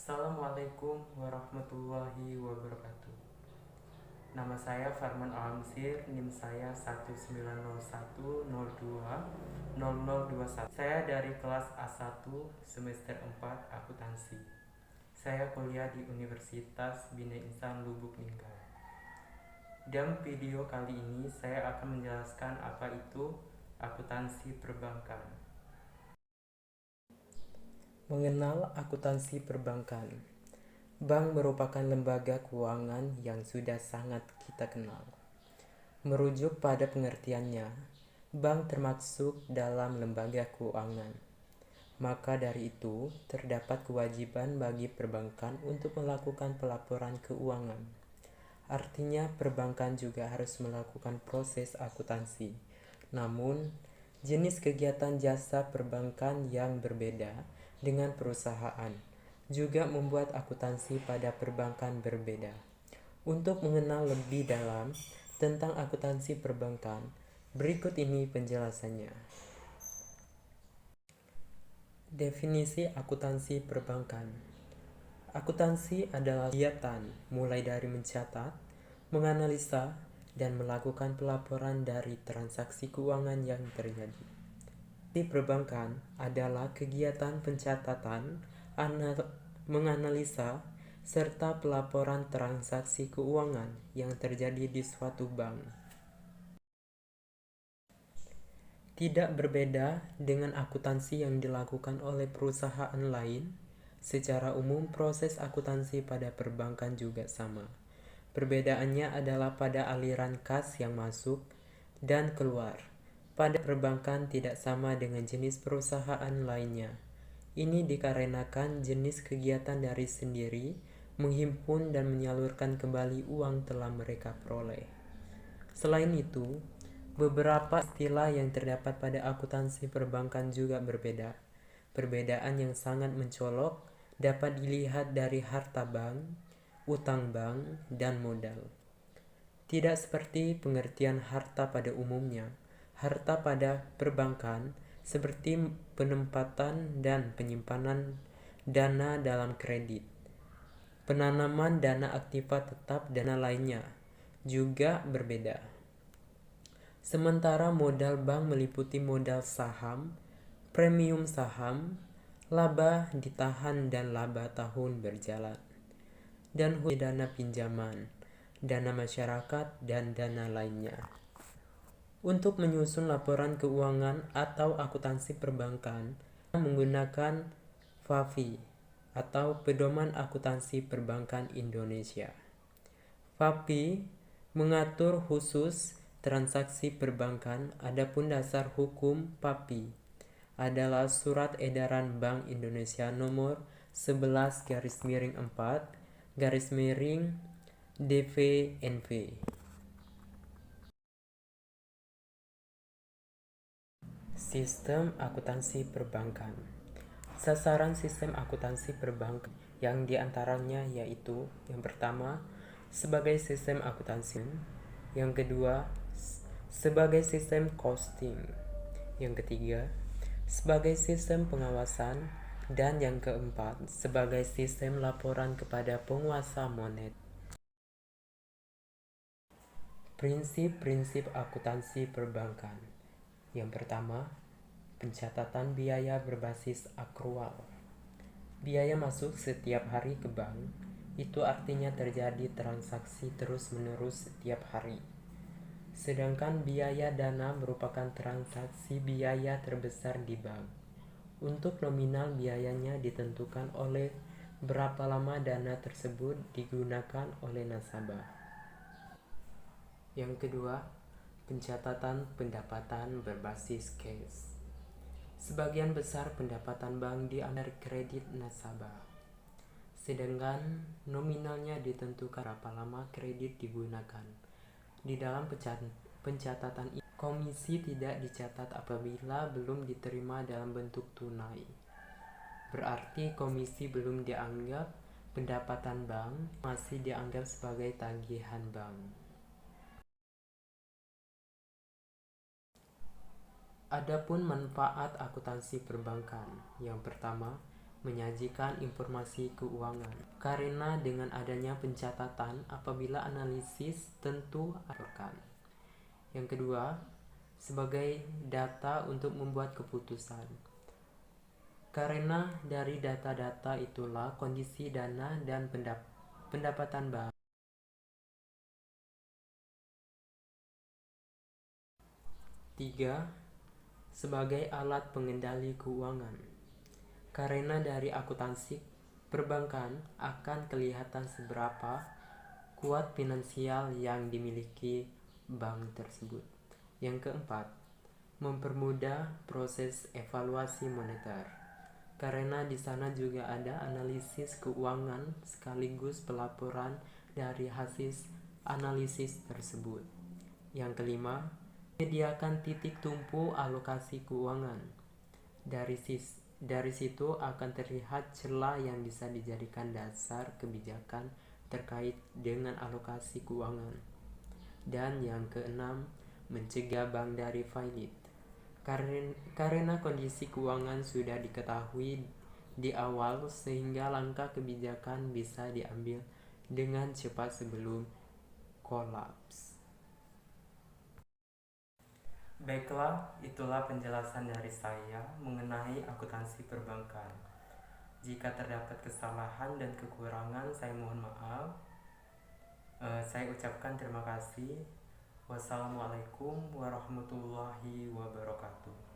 Assalamualaikum warahmatullahi wabarakatuh. Nama saya Farman Alhamsir, NIM saya 19010200021. Saya dari kelas A1 semester 4 akuntansi. Saya kuliah di Universitas Bina Insan Lubuk Linggau. Dalam video kali ini saya akan menjelaskan apa itu akuntansi perbankan. Mengenal akuntansi perbankan. Bank merupakan lembaga keuangan yang sudah sangat kita kenal. Merujuk pada pengertiannya, bank termasuk dalam lembaga keuangan. Maka dari itu, terdapat kewajiban bagi perbankan untuk melakukan pelaporan keuangan. Artinya, perbankan juga harus melakukan proses akuntansi. Namun, jenis kegiatan jasa perbankan yang berbeda dengan perusahaan juga membuat akuntansi pada perbankan berbeda. Untuk mengenal lebih dalam tentang akuntansi perbankan, berikut ini penjelasannya. Definisi akuntansi perbankan. Akuntansi adalah kegiatan mulai dari mencatat, menganalisa, dan melakukan pelaporan dari transaksi keuangan yang terjadi. Di perbankan adalah kegiatan pencatatan, menganalisa, serta pelaporan transaksi keuangan yang terjadi di suatu bank. Tidak berbeda dengan akuntansi yang dilakukan oleh perusahaan lain, secara umum proses akuntansi pada perbankan juga sama. Perbedaannya adalah pada aliran kas yang masuk dan keluar. Pada perbankan tidak sama dengan jenis perusahaan lainnya. Ini dikarenakan jenis kegiatan dari sendiri menghimpun dan menyalurkan kembali uang telah mereka peroleh. Selain itu, beberapa istilah yang terdapat pada akuntansi perbankan juga berbeda. Perbedaan yang sangat mencolok dapat dilihat dari harta bank, utang bank, dan modal. Tidak seperti pengertian harta pada umumnya, harta pada perbankan seperti penempatan dan penyimpanan dana dalam kredit, penanaman dana aktiva tetap, dana lainnya juga berbeda. Sementara modal bank meliputi modal saham, premium saham, laba ditahan dan laba tahun berjalan, dan dana pinjaman, dana masyarakat, dan dana lainnya. Untuk menyusun laporan keuangan atau akuntansi perbankan, menggunakan FAPI atau Pedoman Akuntansi Perbankan Indonesia. FAPI mengatur khusus transaksi perbankan, adapun dasar hukum FAPI adalah Surat Edaran Bank Indonesia nomor 11/4/DVNV. Sistem akuntansi perbankan. Sasaran sistem akuntansi perbankan yang diantaranya yaitu yang pertama, sebagai sistem akuntansi, yang kedua, sebagai sistem costing, yang ketiga, sebagai sistem pengawasan, dan yang keempat, sebagai sistem laporan kepada penguasa moneter. Prinsip-prinsip akuntansi perbankan. Yang pertama, pencatatan biaya berbasis akrual. Biaya masuk setiap hari ke bank, itu artinya terjadi transaksi terus-menerus setiap hari. Sedangkan biaya dana merupakan transaksi biaya terbesar di bank. Untuk nominal biayanya ditentukan oleh berapa lama dana tersebut digunakan oleh nasabah. Yang kedua, pencatatan pendapatan berbasis cash. Sebagian besar pendapatan bank diambil kredit nasabah, sedangkan nominalnya ditentukan berapa lama kredit digunakan. Di dalam pencatatan ini, komisi tidak dicatat apabila belum diterima dalam bentuk tunai. Berarti komisi belum dianggap pendapatan bank, masih dianggap sebagai tagihan bank. Adapun manfaat akuntansi perbankan. Yang pertama, menyajikan informasi keuangan. Karena dengan adanya pencatatan, apabila analisis tentu akan. Yang kedua, sebagai data untuk membuat keputusan. Karena dari data-data itulah kondisi dana dan pendapatan bank. Tiga, sebagai alat pengendali keuangan. Karena dari akuntansi perbankan akan kelihatan seberapa kuat finansial yang dimiliki bank tersebut. Yang keempat, mempermudah proses evaluasi moneter. Karena di sana juga ada analisis keuangan sekaligus pelaporan dari hasil analisis tersebut. Yang kelima, menyediakan titik tumpu alokasi keuangan. Dari situ akan terlihat celah yang bisa dijadikan dasar kebijakan terkait dengan alokasi keuangan. Dan yang keenam, mencegah bank dari failit. Karena kondisi keuangan sudah diketahui di awal sehingga langkah kebijakan bisa diambil dengan cepat sebelum kolaps. Baiklah, itulah penjelasan dari saya mengenai akuntansi perbankan. Jika terdapat kesalahan dan kekurangan, saya mohon maaf. Saya ucapkan terima kasih. Wassalamualaikum warahmatullahi wabarakatuh.